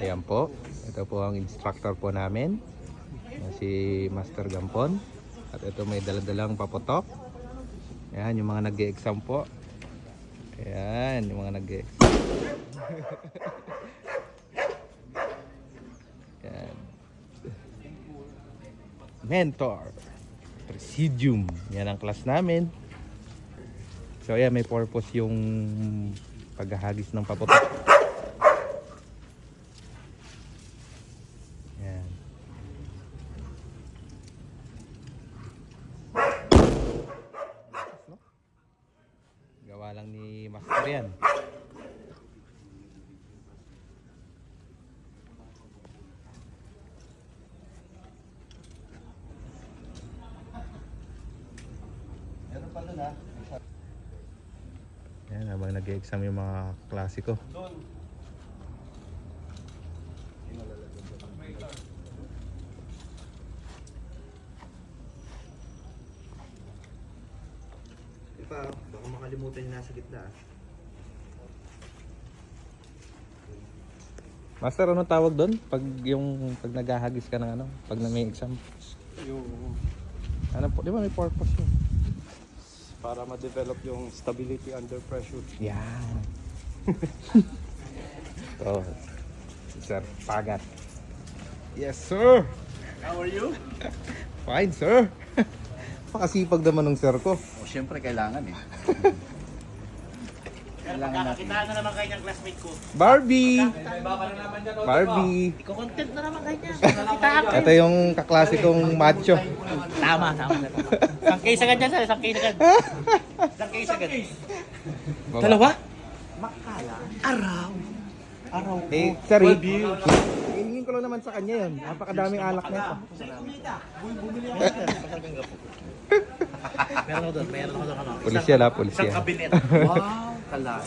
Ayan po. Ito po ang instructor po namin. Si Master Gampon. At ito may daladalang paputok. Ayan, yung mga nag-e-exam po. Ayan, yung mga nag-e-exam. Ayan. Mentor. Presidium. Yan ang class namin. So ayan, may purpose yung paghahagis ng paputok. Ayan. Gawa lang ni Master yan. Ayan, habang nag-e-exam yung mga klasiko. Baka makalimutan yung nasa gitna. Master, anong tawag doon? Pag naghahagis ka ng ano? Pag na may exam? Yung Ano po? Di ba may purpose yun? para ma-develop yung stability under pressure. Yan. So, Sir Pagat. Yes, sir! How are you? Fine, sir! Pakasipag naman ng sir ko. Oh, syempre kailangan eh. Kailangan natin. Kitaan na naman kayo ng classmate ko. Barbie! Barbie! Iko-content na naman kayo niya. Ito yung kaklase kong macho. Tama. Isang case agad dyan, sir. Isang case agad. Dalawa? Makala. Araw ko. Eh, sir, hihingin ko lang naman sa kanya yun. Napakadaming alak nito. Meron ako doon. Ano. Pulisya la, pulisya. Isang kabinet. Wow, kalain.